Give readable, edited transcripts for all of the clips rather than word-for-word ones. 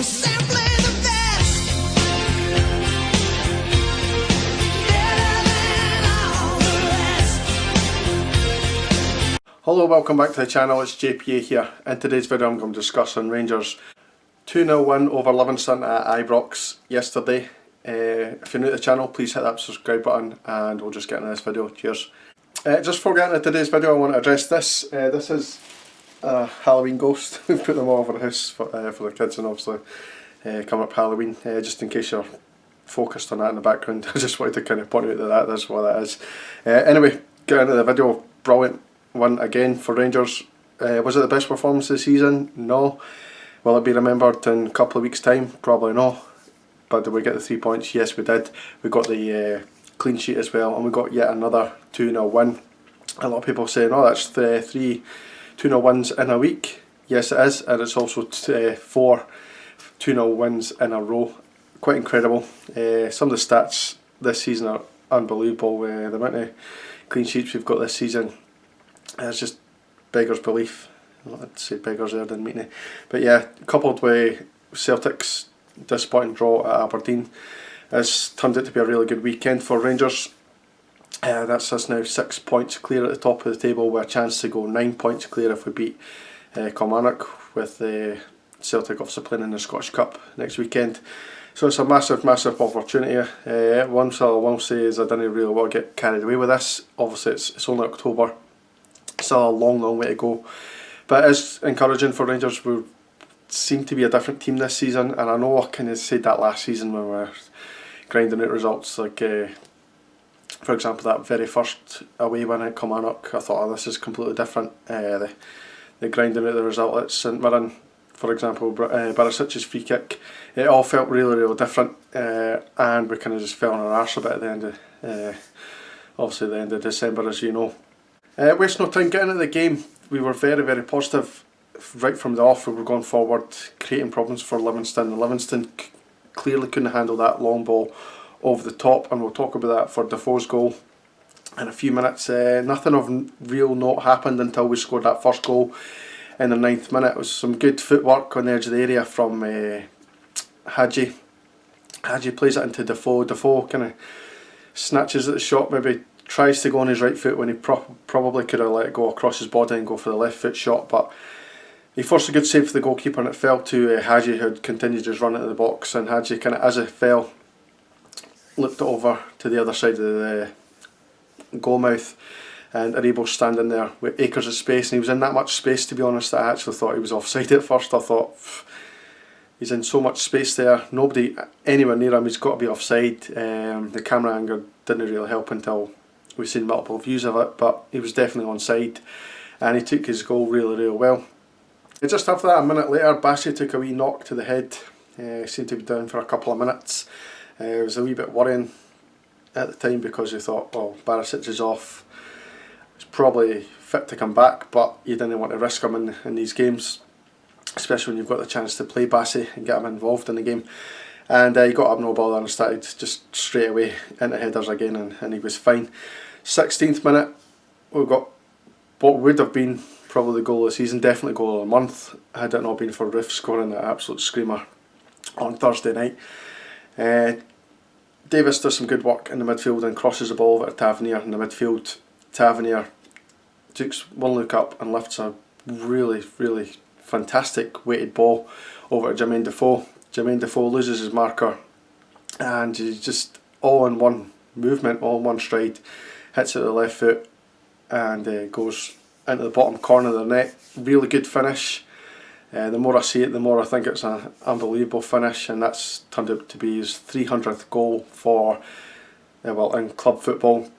You're simply the best. Better than all the rest. Hello, welcome back to the channel, it's JPA here. In today's video I'm going to be discussing Rangers 2-0 win over Livingston at Ibrox yesterday. If you're new to the channel, please hit that subscribe button and we'll just get into this video. Cheers. Just before getting into today's video, I want to address this. This is a Halloween ghost. We've put them all over the house for the kids, and obviously coming up Halloween. Just in case you're focused on that in the background, I just wanted to kind of point out that that's what that is. Anyway, get into the video. Brilliant win again for Rangers. Was it the best performance of the season? No. Will it be remembered in a couple of weeks' time? Probably no. But did we get the 3 points? Yes, we did. We got the clean sheet as well, and we got yet another 2-0 win. A lot of people saying, oh, that's three 2-0 wins in a week. Yes, it is, and it's also 4 2-0 wins in a row. Quite incredible. Some of the stats this season are unbelievable. The amount of clean sheets we've got this season, it's just beggars belief. I'd say beggars there, didn't mean it. But yeah, coupled with Celtic's disappointing draw at Aberdeen, it's turned out to be a really good weekend for Rangers. That's us now 6 points clear at the top of the table, with a chance to go 9 points clear if we beat Kilmarnock, with Celtic obviously playing in the Scottish Cup next weekend. So it's a massive opportunity. One thing I will say is I didn't really want to get carried away with this. Obviously it's only October, still a long way to go. But it's encouraging for Rangers. We seem to be a different team this season, and I know I kind of said that last season when we were grinding out results, like for example that very first away win at Kilmarnock. I thought, oh, this is completely different. The grinding out the result at St Mirren, for example, Barisic's free kick, it all felt really different, and we kind of just fell on our arse a bit at the end of obviously the end of December, as you know. Waste no time getting into the game. We were very positive right from the off. We were going forward, creating problems for Livingston. Livingston clearly couldn't handle that long ball over the top, and we'll talk about that for Defoe's goal in a few minutes. Nothing of real note happened until we scored that first goal in the 9th minute. It was some good footwork on the edge of the area from Hadji. Hadji plays it into Defoe. Defoe kind of snatches at the shot, maybe tries to go on his right foot when he probably could have let it go across his body and go for the left foot shot, but he forced a good save for the goalkeeper, and it fell to Hadji, who had continued his run into the box, and Hadji kind of, as it fell, looked it over to the other side of the goal mouth, and Aribo's standing there with acres of space, and he was in that much space, to be honest, that I actually thought he was offside at first. I thought, he's in so much space there, nobody anywhere near him, he's got to be offside. The camera angle didn't really help until we've seen multiple views of it, but he was definitely onside, and he took his goal really well. Just after that, a minute later, Bassey took a wee knock to the head. Seemed to be down for a couple of minutes. It was a wee bit worrying at the time, because you thought, well, Barisic is off, he's probably fit to come back, but you didn't want to risk him in these games, especially when you've got the chance to play Bassey and get him involved in the game. And he got up no bother and started just straight away into headers again, and he was fine. 16th minute, we got what would have been probably the goal of the season, definitely goal of the month, had it not been for Roof scoring an absolute screamer on Thursday night. Davis does some good work in the midfield and crosses the ball over to Tavernier in the midfield. Tavernier takes one look up and lifts a really fantastic weighted ball over to Jermaine Defoe. Jermaine Defoe loses his marker, and he's just all in one movement, all in one stride, hits it with the left foot, and goes into the bottom corner of the net. Really good finish. The more I see it, the more I think it's an unbelievable finish, and that's turned out to be his 300th goal for well, in club football.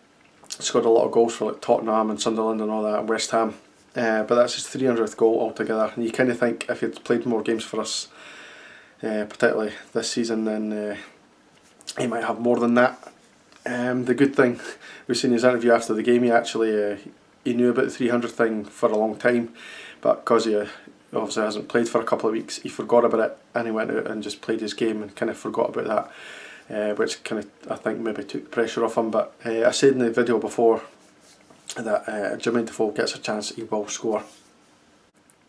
He's scored a lot of goals for like Tottenham and Sunderland and all that, and West Ham, but that's his 300th goal altogether. And you kind of think if he'd played more games for us, particularly this season, then he might have more than that. The good thing, we've seen his interview after the game, he actually he knew about the 300 thing for a long time, but because he obviously hasn't played for a couple of weeks, he forgot about it, and he went out and just played his game and kind of forgot about that, which kind of, I think, maybe took the pressure off him. But I said in the video before that Jermaine Defoe gets a chance, he will score.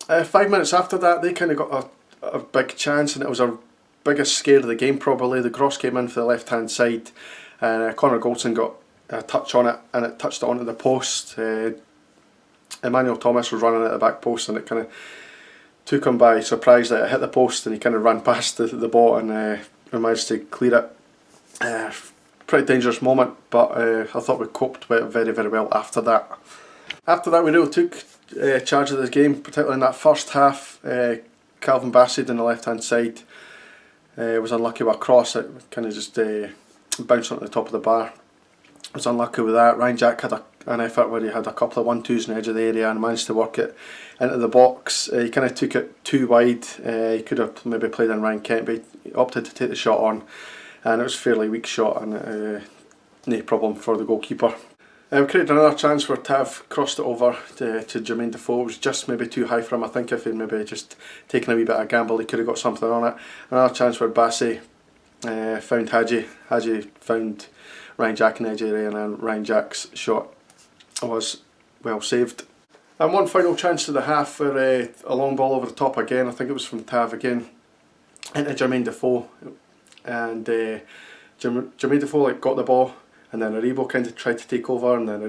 5 minutes after that, they kind of got a big chance, and it was our biggest scare of the game probably. The cross came in for the left hand side, and Connor Goldson got a touch on it, and it touched it onto the post. Emmanuel Thomas was running at the back post, and it kind of took him by surprise that it hit the post, and he kind of ran past the ball and managed to clear it. Pretty dangerous moment, but I thought we coped with it very, very well after that. After that, we really took charge of the game, particularly in that first half. Calvin Bassett on the left hand side was unlucky with a cross. It kind of just bounced onto the top of the bar. Was unlucky with that. Ryan Jack had an effort where he had a couple of 1-2s on the edge of the area and managed to work it into the box. He kind of took it too wide. He could have maybe played in Ryan Kent, but he opted to take the shot on, and it was a fairly weak shot, and no problem for the goalkeeper. We created another chance where Tav crossed it over to Jermaine Defoe. It was just maybe too high for him. I think if he'd maybe just taken a wee bit of gamble, he could have got something on it. Another chance where Bassey found Hadji. Hadji found Ryan Jack in the edge area, and then Ryan Jack's shot was well saved. And one final chance of the half for a long ball over the top again. I think it was from Tav again into Jermaine Defoe, and Jermaine Defoe got the ball, and then Aribo kind of tried to take over, and then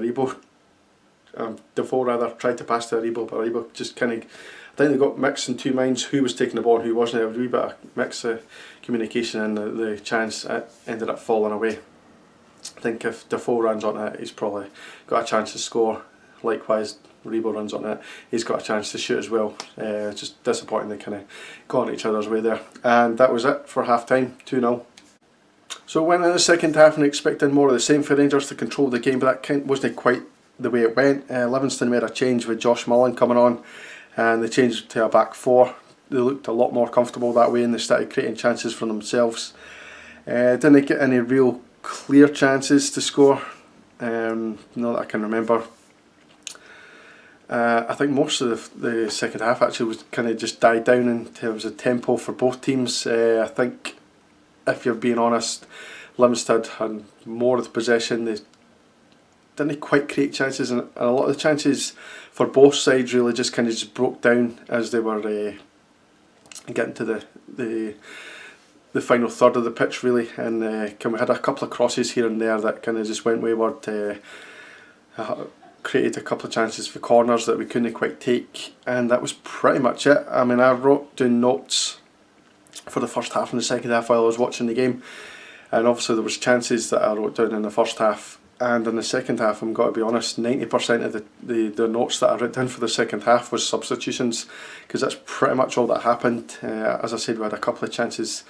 Defoe rather tried to pass to Aribo, but Aribo just kind of, I think they got mixed in two minds who was taking the ball and who wasn't. There was a wee bit of mix of communication, and the chance ended up falling away. I think if Defoe runs on it, he's probably got a chance to score. Likewise, Rebo runs on it, he's got a chance to shoot as well. Just disappointing they kind of got on each other's way there. And that was it for half time, 2-0. So went in the second half and expecting more of the same for Rangers to control the game, but that wasn't quite the way it went. Livingston made a change with Josh Mullen coming on, and they changed to a back four. They looked a lot more comfortable that way, and they started creating chances for themselves. Didn't get any real clear chances to score, not that I can remember. I think most of the second half actually was kind of just died down in terms of tempo for both teams. I think, if you're being honest, Livingston had more of the possession. They didn't quite create chances, and a lot of the chances for both sides really just kind of just broke down as they were getting to the final third of the pitch really, and we had a couple of crosses here and there that kind of just went wayward. Created a couple of chances for corners that we couldn't quite take, and that was pretty much it. I mean, I wrote down notes for the first half and the second half while I was watching the game, and obviously there was chances that I wrote down in the first half, and in the second half, I'm got to be honest, 90% of the notes that I wrote down for the second half was substitutions, because that's pretty much all that happened. As I said, we had a couple of chances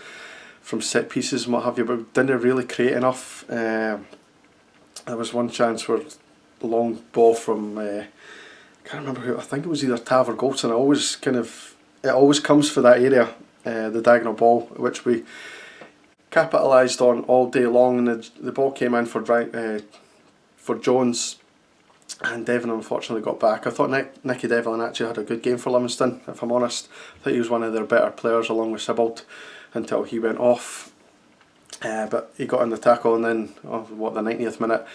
from set pieces and what have you, but we didn't really create enough. There was one chance where long ball from I can't remember who, I think it was either Tav or Goldson. It always comes for that area, the diagonal ball, which we capitalised on all day long, and the ball came in for Jones, and Devlin unfortunately got back. I thought Nicky Devlin actually had a good game for Livingston, if I'm honest. I thought he was one of their better players along with Sibbald until he went off, but he got in the tackle, and then the 90th minute,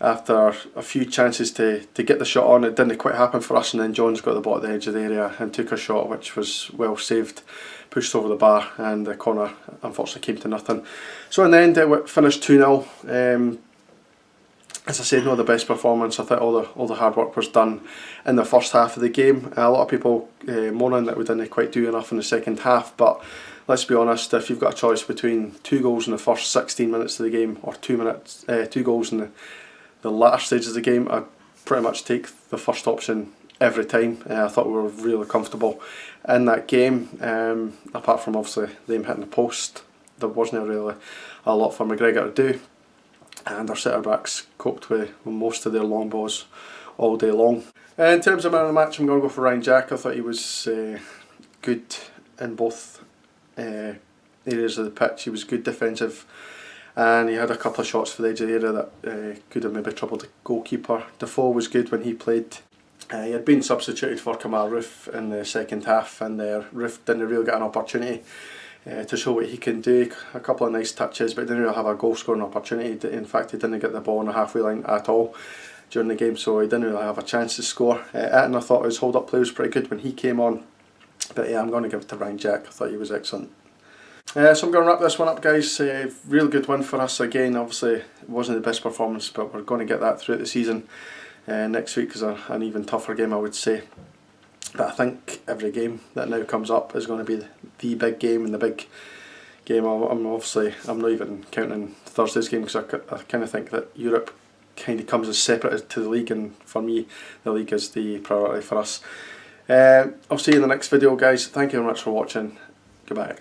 after a few chances to get the shot on, it didn't quite happen for us, and then Jones got the ball at the edge of the area and took a shot which was well saved, pushed over the bar, and the corner unfortunately came to nothing. So in the end it finished 2-0. As I said, not the best performance. I thought all the hard work was done in the first half of the game. A lot of people moaning that we didn't quite do enough in the second half, but let's be honest, if you've got a choice between 2 goals in the first 16 minutes of the game or 2 goals in the latter stages of the game, I'd pretty much take the first option every time. I thought we were really comfortable in that game, apart from obviously them hitting the post. There wasn't really a lot for McGregor to do, and our centre backs coped with most of their long balls all day long. In terms of man of the match, I'm going to go for Ryan Jack. I thought he was good in both areas of the pitch. He was good defensive, and he had a couple of shots for the edge of the area that could have maybe troubled the goalkeeper. Defoe was good when he played. He had been substituted for Kamal Roof in the second half, and Roof didn't really get an opportunity to show what he can do. A couple of nice touches, but didn't really have a goal scoring opportunity. In fact, he didn't get the ball on the halfway line at all during the game, so he didn't really have a chance to score. And I thought his hold up play was pretty good when he came on. But yeah, I'm going to give it to Ryan Jack. I thought he was excellent. So I'm going to wrap this one up, guys. Real good win for us again. Obviously, it wasn't the best performance, but we're going to get that throughout the season. Next week is an even tougher game, I would say. But I think every game that now comes up is going to be the big game, and the big game. I'm not even counting Thursday's game, because I kind of think that Europe kind of comes as separate to the league, and for me, the league is the priority for us. I'll see you in the next video, guys. Thank you very much for watching. Goodbye.